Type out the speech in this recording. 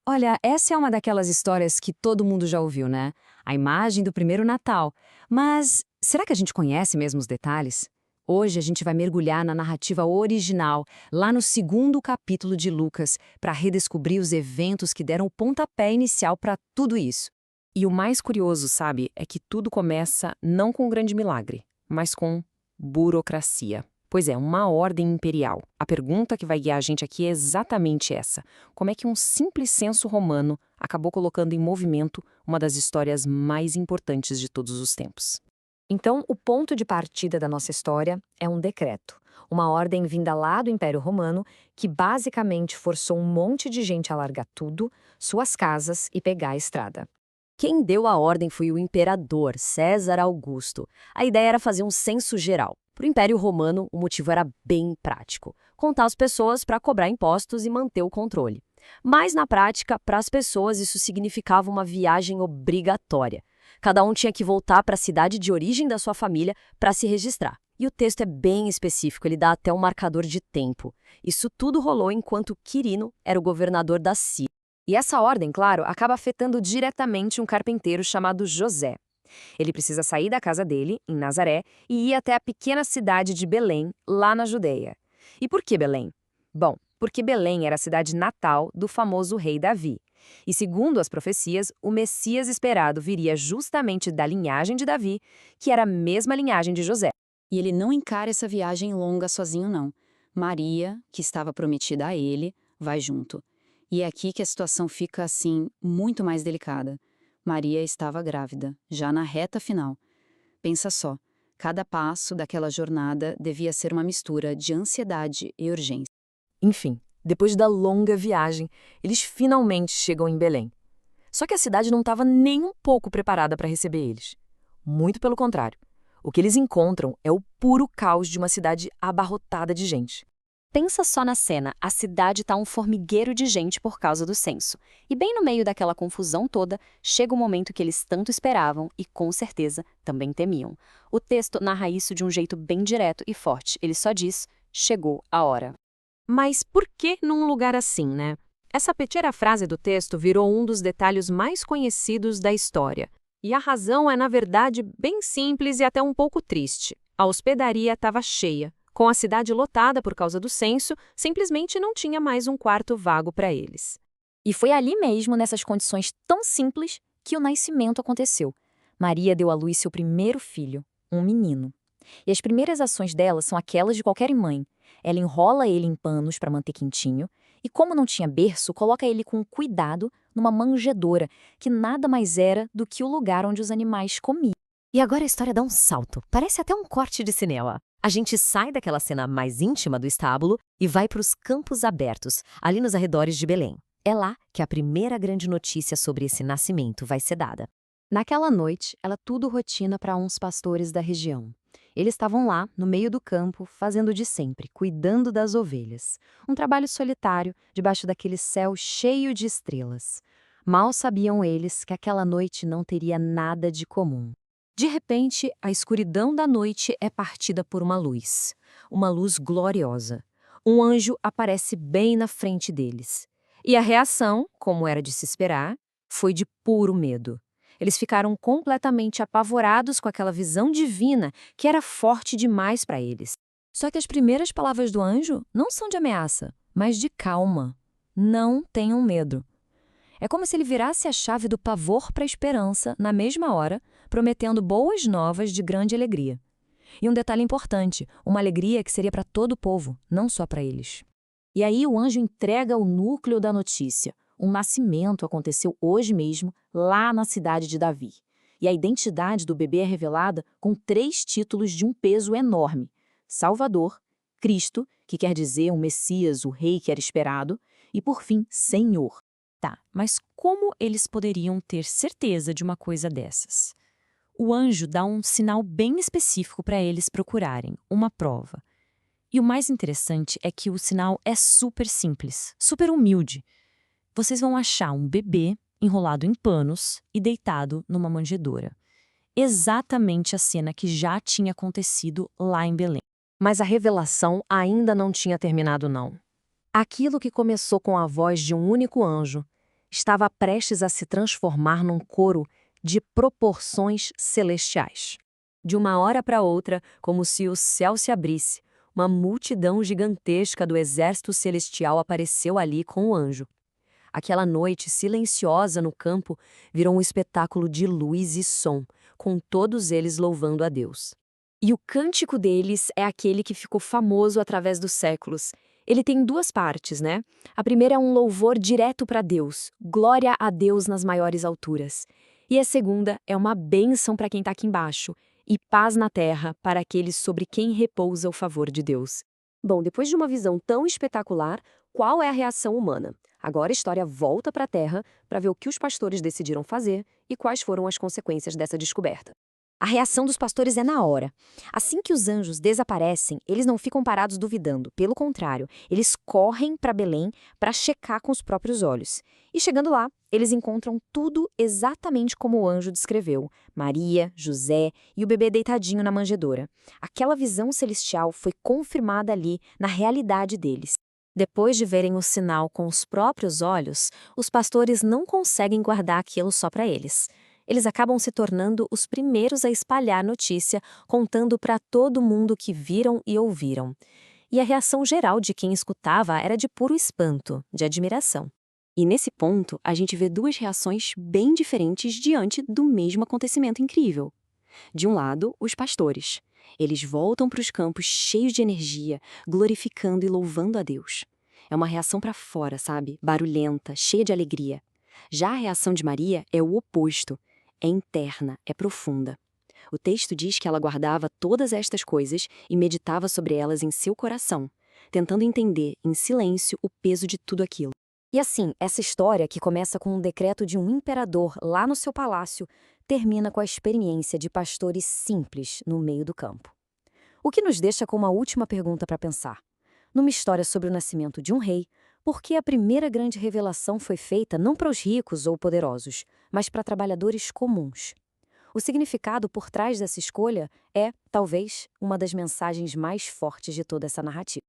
Olha, essa é uma daquelas histórias que todo mundo já ouviu, né? A imagem do primeiro Natal. Mas será que a gente conhece mesmo os detalhes? Hoje a gente vai mergulhar na narrativa original, lá no segundo capítulo de Lucas, para redescobrir os eventos que deram o pontapé inicial para tudo isso. E o mais curioso, sabe, é que tudo começa não com um grande milagre, mas com burocracia. Pois é, uma ordem imperial. A pergunta que vai guiar a gente aqui é exatamente essa: como é que um simples censo romano acabou colocando em movimento uma das histórias mais importantes de todos os tempos? Então, o ponto de partida da nossa história é um decreto, uma ordem vinda lá do Império Romano que basicamente forçou um monte de gente a largar tudo, suas casas e pegar a estrada. Quem deu a ordem foi o imperador César Augusto. A ideia era fazer um censo geral. Para o Império Romano, o motivo era bem prático: contar as pessoas para cobrar impostos e manter o controle. Mas, na prática, para as pessoas, isso significava uma viagem obrigatória. Cada um tinha que voltar para a cidade de origem da sua família para se registrar. E o texto é bem específico, ele dá até um marcador de tempo. Isso tudo rolou enquanto Quirino era o governador da Síria. E essa ordem, claro, acaba afetando diretamente um carpinteiro chamado José. Ele precisa sair da casa dele, em Nazaré, e ir até a pequena cidade de Belém, lá na Judeia. E por que Belém? Bom, porque Belém era a cidade natal do famoso rei Davi. E segundo as profecias, o Messias esperado viria justamente da linhagem de Davi, que era a mesma linhagem de José. E ele não encara essa viagem longa sozinho, não. Maria, que estava prometida a ele, vai junto. E é aqui que a situação fica, assim, muito mais delicada. Maria estava grávida, já na reta final. Pensa só, cada passo daquela jornada devia ser uma mistura de ansiedade e urgência. Enfim, depois da longa viagem, eles finalmente chegam em Belém. Só que a cidade não estava nem um pouco preparada para receber eles. Muito pelo contrário. O que eles encontram é o puro caos de uma cidade abarrotada de gente. Pensa só na cena, a cidade tá um formigueiro de gente por causa do censo. E bem no meio daquela confusão toda, chega o momento que eles tanto esperavam e, com certeza, também temiam. O texto narra isso de um jeito bem direto e forte. Ele só diz: chegou a hora. Mas por que num lugar assim, né? Essa pequena frase do texto virou um dos detalhes mais conhecidos da história. E a razão é, na verdade, bem simples e até um pouco triste. A hospedaria estava cheia. Com a cidade lotada por causa do censo, simplesmente não tinha mais um quarto vago para eles. E foi ali mesmo, nessas condições tão simples, que o nascimento aconteceu. Maria deu à luz seu primeiro filho, um menino. E as primeiras ações dela são aquelas de qualquer mãe. Ela enrola ele em panos para manter quentinho e, como não tinha berço, coloca ele com cuidado numa manjedoura, que nada mais era do que o lugar onde os animais comiam. E agora a história dá um salto. Parece até um corte de cinema. A gente sai daquela cena mais íntima do estábulo e vai para os campos abertos, ali nos arredores de Belém. É lá que a primeira grande notícia sobre esse nascimento vai ser dada. Naquela noite, era tudo rotina para uns pastores da região. Eles estavam lá, no meio do campo, fazendo o de sempre, cuidando das ovelhas. Um trabalho solitário, debaixo daquele céu cheio de estrelas. Mal sabiam eles que aquela noite não teria nada de comum. De repente, a escuridão da noite é partida por uma luz gloriosa. Um anjo aparece bem na frente deles. E a reação, como era de se esperar, foi de puro medo. Eles ficaram completamente apavorados com aquela visão divina que era forte demais para eles. Só que as primeiras palavras do anjo não são de ameaça, mas de calma. Não tenham medo. É como se ele virasse a chave do pavor para a esperança na mesma hora, prometendo boas novas de grande alegria. E um detalhe importante, uma alegria que seria para todo o povo, não só para eles. E aí o anjo entrega o núcleo da notícia. Um nascimento aconteceu hoje mesmo, lá na cidade de Davi. E a identidade do bebê é revelada com 3 títulos de um peso enorme: Salvador, Cristo, que quer dizer o Messias, o rei que era esperado, e por fim, Senhor. Tá, mas como eles poderiam ter certeza de uma coisa dessas? O anjo dá um sinal bem específico para eles procurarem, uma prova. E o mais interessante é que o sinal é super simples, super humilde. Vocês vão achar um bebê enrolado em panos e deitado numa manjedoura. Exatamente a cena que já tinha acontecido lá em Belém. Mas a revelação ainda não tinha terminado, não. Aquilo que começou com a voz de um único anjo, estava prestes a se transformar num coro de proporções celestiais. De uma hora para outra, como se o céu se abrisse, uma multidão gigantesca do exército celestial apareceu ali com o anjo. Aquela noite silenciosa no campo virou um espetáculo de luz e som, com todos eles louvando a Deus. E o cântico deles é aquele que ficou famoso através dos séculos. Ele tem duas partes, né? A primeira é um louvor direto para Deus, glória a Deus nas maiores alturas. E a segunda é uma bênção para quem está aqui embaixo, e paz na terra para aqueles sobre quem repousa o favor de Deus. Bom, depois de uma visão tão espetacular, qual é a reação humana? Agora a história volta para a Terra para ver o que os pastores decidiram fazer e quais foram as consequências dessa descoberta. A reação dos pastores é na hora. Assim que os anjos desaparecem, eles não ficam parados duvidando. Pelo contrário, eles correm para Belém para checar com os próprios olhos. E chegando lá, eles encontram tudo exatamente como o anjo descreveu. Maria, José e o bebê deitadinho na manjedoura. Aquela visão celestial foi confirmada ali na realidade deles. Depois de verem o sinal com os próprios olhos, os pastores não conseguem guardar aquilo só para eles. Eles acabam se tornando os primeiros a espalhar a notícia, contando para todo mundo que viram e ouviram. E a reação geral de quem escutava era de puro espanto, de admiração. E nesse ponto, a gente vê duas reações bem diferentes diante do mesmo acontecimento incrível. De um lado, os pastores. Eles voltam para os campos cheios de energia, glorificando e louvando a Deus. É uma reação para fora, sabe? Barulhenta, cheia de alegria. Já a reação de Maria é o oposto. É interna, é profunda. O texto diz que ela guardava todas estas coisas e meditava sobre elas em seu coração, tentando entender, em silêncio, o peso de tudo aquilo. E assim, essa história, que começa com um decreto de um imperador lá no seu palácio, termina com a experiência de pastores simples no meio do campo. O que nos deixa com uma última pergunta para pensar. Numa história sobre o nascimento de um rei, por que a primeira grande revelação foi feita não para os ricos ou poderosos, mas para trabalhadores comuns? O significado por trás dessa escolha é, talvez, uma das mensagens mais fortes de toda essa narrativa.